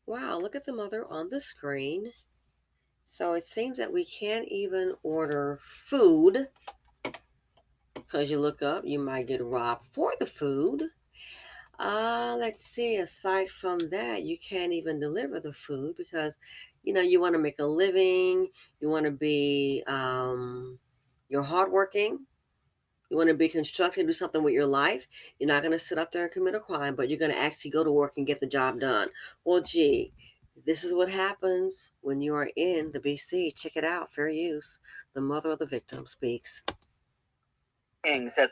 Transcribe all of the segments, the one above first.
Wow, look at the mother on the screen. So it seems that we can't even order food because you look up, you might get robbed for the food. Let's see. Aside from that, you can't even deliver the food because, you want to make a living. You want to be, you're hardworking. You want to be constructive, do something with your life. You're not going to sit up there and commit a crime, but you're going to actually go to work and get the job done. Well, gee, this is what happens when you are in the BC. Check it out. Fair use. The mother of the victim speaks. King says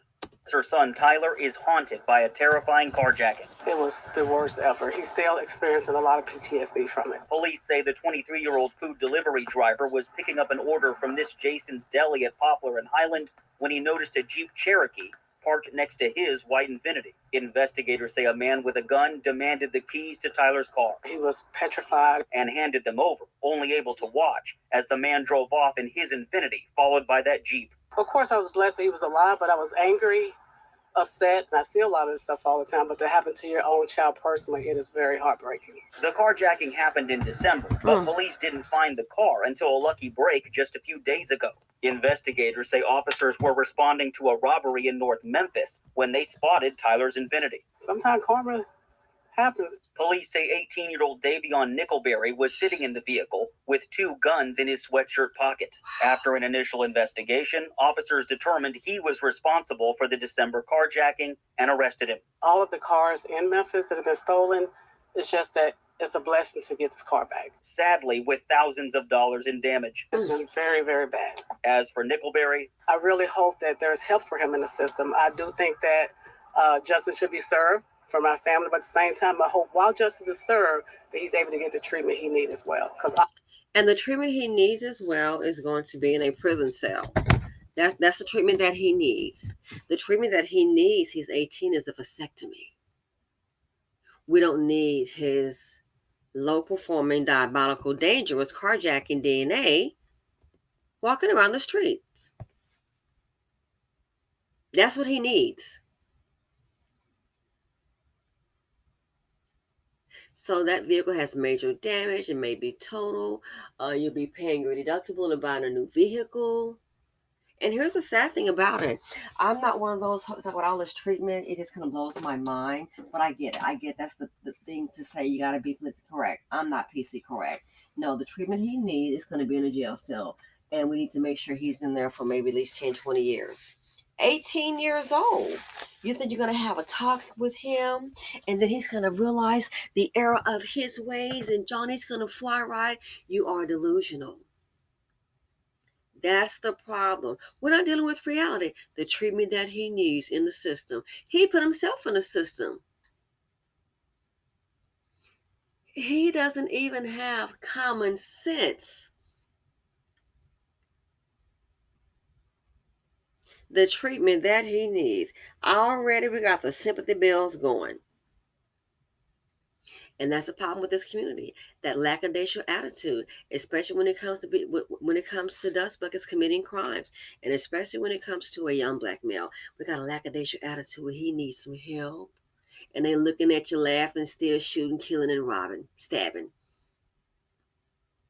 her son Tyler is haunted by a terrifying carjacking. It was the worst ever. He's still experiencing a lot of PTSD from it. Police say the 23-year-old food delivery driver was picking up an order from Miss Jason's Deli at Poplar and Highland when he noticed a Jeep Cherokee parked next to his white Infiniti. Investigators say a man with a gun demanded the keys to Tyler's car. He was petrified and handed them over, only able to watch as the man drove off in his Infiniti, followed by that Jeep. Of course, I was blessed that he was alive, but I was angry, upset, and I see a lot of this stuff all the time, but to happen to your own child personally, it is very heartbreaking. The carjacking happened in December, but police didn't find the car until a lucky break just a few days ago. Investigators say officers were responding to a robbery in North Memphis when they spotted Tyler's Infiniti. Sometimes karma happens. Police say 18-year-old Davion Nickelberry was sitting in the vehicle with two guns in his sweatshirt pocket. After an initial investigation, officers determined he was responsible for the December carjacking and arrested him. All of the cars in Memphis that have been stolen, it's just that it's a blessing to get this car back. Sadly, with thousands of dollars in damage. It's been very, very bad. As for Nickelberry, I really hope that there's help for him in the system. I do think that justice should be served for my family, but at the same time, I hope while justice is served, that he's able to get the treatment he needs as well. And the treatment he needs as well is going to be in a prison cell. That's the treatment that he needs. The treatment that he needs, he's 18, is a vasectomy. We don't need his low-performing, diabolical, dangerous carjacking DNA walking around the streets. That's what he needs. So that vehicle has major damage. It may be total. You'll be paying your deductible and buying a new vehicle. And here's the sad thing about it. I'm not one of those talking about all this treatment. It just kind of blows my mind. But I get it. I get that's the thing to say. You got to be politically correct. I'm not PC correct. No, the treatment he needs is going to be in a jail cell. And we need to make sure he's in there for maybe at least 10, 20 years. 18 years old. You think you're going to have a talk with him and then he's going to realize the error of his ways and Johnny's going to fly right? You are delusional. That's the problem. We're not dealing with reality. The treatment that he needs in the system. He put himself in the system. He doesn't even have common sense. The treatment that he needs. Already we got the sympathy bills going. And that's the problem with this community, that lackadaisical attitude, especially when it comes to dust buckets committing crimes, and especially when it comes to a young black male. We got a lackadaisical attitude where he needs some help, and they looking at you laughing, still shooting, killing, and robbing, stabbing.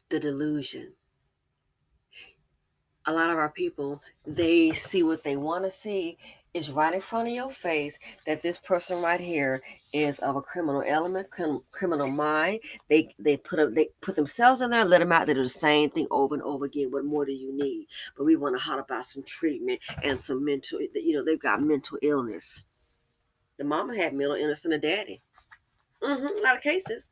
The delusion. A lot of our people, they see what they want to see. Is right in front of your face that this person right here is of a criminal element, criminal mind. They put themselves in there, let them out. They do the same thing over and over again. What more do you need? But we want to holler about some treatment and some mental. They've got mental illness. The mama had mental illness and the daddy. A lot of cases.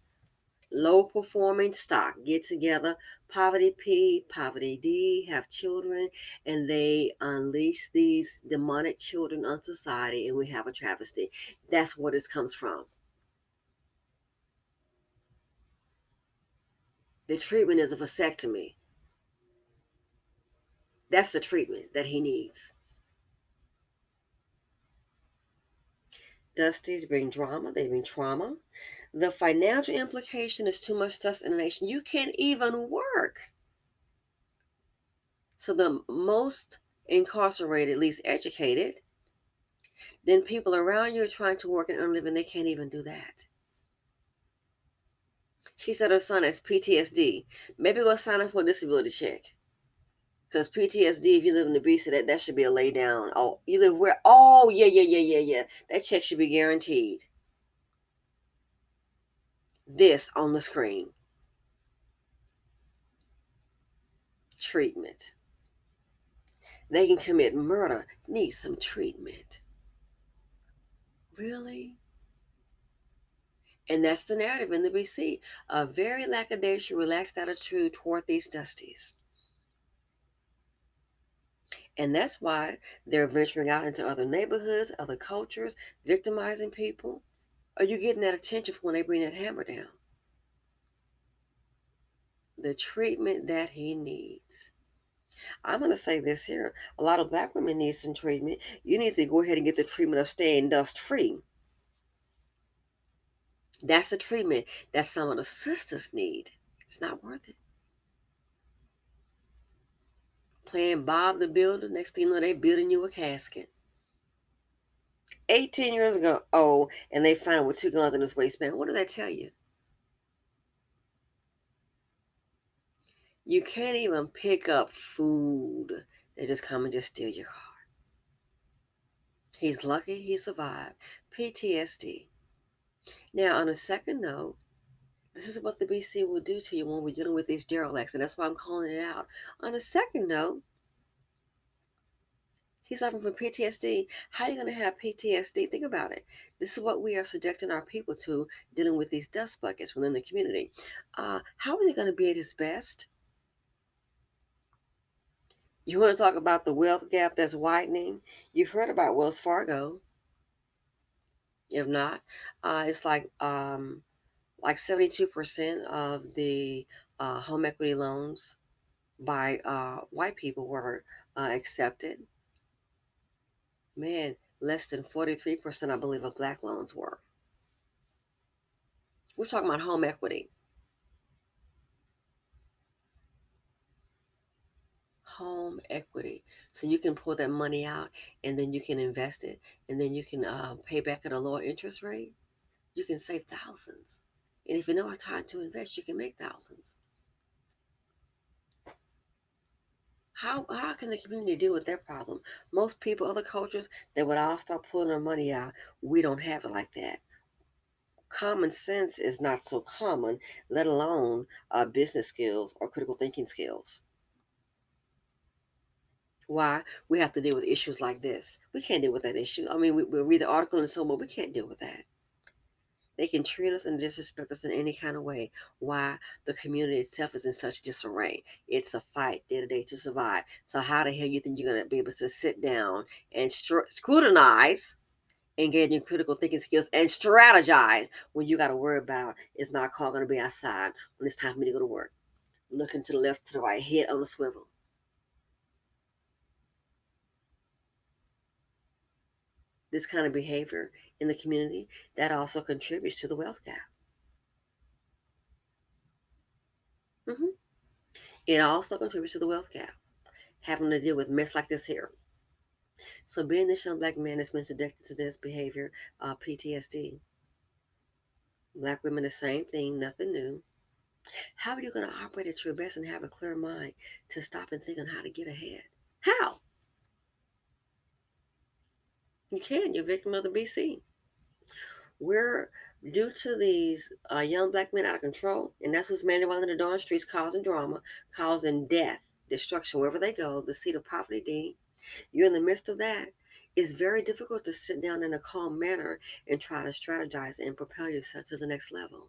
Low performing stock get together, poverty P, poverty D, have children, and they unleash these demonic children on society, and we have a travesty. That's where this comes from. The treatment is a vasectomy. That's the treatment that he needs. Dusties bring drama, they bring trauma. The financial implication is too much dust in the nation. You can't even work. So the most incarcerated, least educated, then people around you are trying to work and earn a living, they can't even do that. She said her son has PTSD. Maybe go sign up for a disability check. Because PTSD, if you live in the BC, that should be a lay down. Oh, you live where? Oh, yeah. That check should be guaranteed. This on the screen. Treatment. They can commit murder. Need some treatment. Really? And that's the narrative in the BC. A very lackadaisical, relaxed attitude toward these dusties. And that's why they're venturing out into other neighborhoods, other cultures, victimizing people. Are you getting that attention for when they bring that hammer down? The treatment that he needs. I'm going to say this here. A lot of black women need some treatment. You need to go ahead and get the treatment of staying dust free. That's the treatment that some of the sisters need. It's not worth it. Playing Bob the Builder, next thing you know, they building you a casket. 18 years ago, oh, and they find him with 2 guns in his waistband. What did that tell you? You can't even pick up food. They just come and just steal your car. He's lucky he survived. PTSD. Now, on a second note, this is what the BC will do to you when we're dealing with these derelicts, and that's why I'm calling it out. On a second note, he's suffering from PTSD. How are you going to have PTSD? Think about it. This is what we are subjecting our people to, dealing with these dust buckets within the community. How are they going to be at his best? You want to talk about the wealth gap that's widening? You've heard about Wells Fargo. If not, it's like 72% of the home equity loans by white people were accepted. Man, less than 43%, I believe, of black loans were. We're talking about home equity. Home equity. So you can pull that money out and then you can invest it and then you can pay back at a lower interest rate. You can save thousands. And if you know how to invest, you can make thousands. How can the community deal with that problem? Most people, other cultures, they would all start pulling their money out. We don't have it like that. Common sense is not so common, let alone business skills or critical thinking skills. Why? We have to deal with issues like this. We can't deal with that issue. I mean, we'll read the article and so on, but we can't deal with that. They can treat us and disrespect us in any kind of way. Why? The community itself is in such disarray. It's a fight day to day to survive. So how the hell you think you're going to be able to sit down and scrutinize, engage in critical thinking skills, and strategize when you got to worry about, is my car going to be outside when it's time for me to go to work? Looking to the left, to the right, head on a swivel. This kind of behavior in the community, that also contributes to the wealth gap. Mm-hmm. It also contributes to the wealth gap, having to deal with mess like this here. So being this young black man has been subjected to this behavior, PTSD. Black women, the same thing, nothing new. How are you going to operate at your best and have a clear mind to stop and think on how to get ahead? How? You can. You're a victim of the BC. We're, due to these young black men out of control, and that's what's mainly running the darn streets, causing drama, causing death, destruction wherever they go, the seat of poverty D. You're in the midst of that. It's very difficult to sit down in a calm manner and try to strategize and propel yourself to the next level.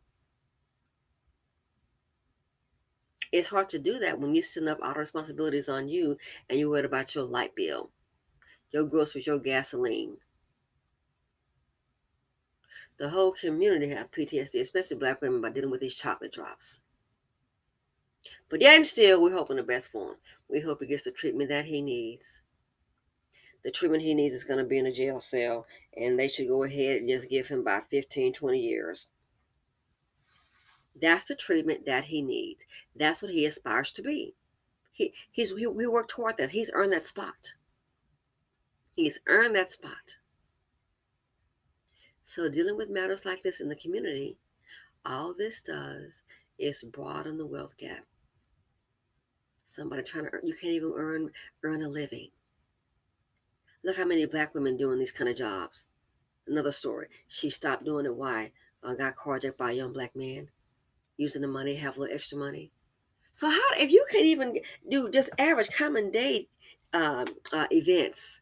It's hard to do that when you're sitting up all the responsibilities on you and you're worried about your light bill, your groceries, your gasoline. The whole community have PTSD, especially black women, by dealing with these chocolate drops. But yet and still, we're hoping the best for him. We hope he gets the treatment that he needs. The treatment he needs is going to be in a jail cell, and they should go ahead and just give him about 15, 20 years. That's the treatment that he needs. That's what he aspires to be. He worked toward that. He's earned that spot. He's earned that spot. So dealing with matters like this in the community, All this does is broaden the wealth gap. Somebody trying to earn, you can't even earn a living. Look how many black women doing these kind of jobs. Another story. She stopped doing it. Why? Got carjacked by a young black man, using the money, have a little extra money. So how, if you can't even do just average common day events,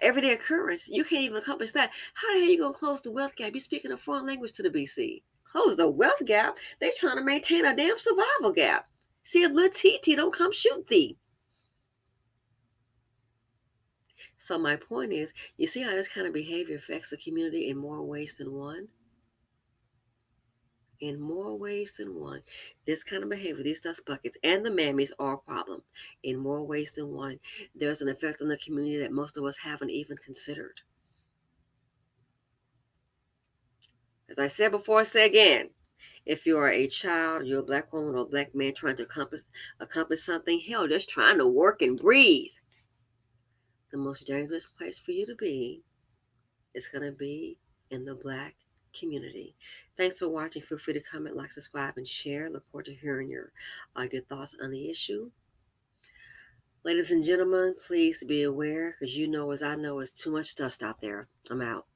everyday occurrence, you can't even accomplish that. How the hell you gonna close the wealth gap? You speaking a foreign language to the BC. Close the wealth gap? They trying to maintain a damn survival gap. See if little TT don't come shoot thee. So my point is, you see how this kind of behavior affects the community in more ways than one? In more ways than one. This kind of behavior, these dust buckets and the mammies are a problem. In more ways than one, there's an effect on the community that most of us haven't even considered. As I said before, I say again, if you are a child, you're a black woman or a black man trying to accomplish something, hell, just trying to work and breathe, the most dangerous place for you to be is going to be in the black community. Thanks for watching. Feel free to comment, like, subscribe, and share. Look forward to hearing your thoughts on the issue. Ladies and gentlemen, please be aware, because you know as I know, it's too much dust out there. I'm out.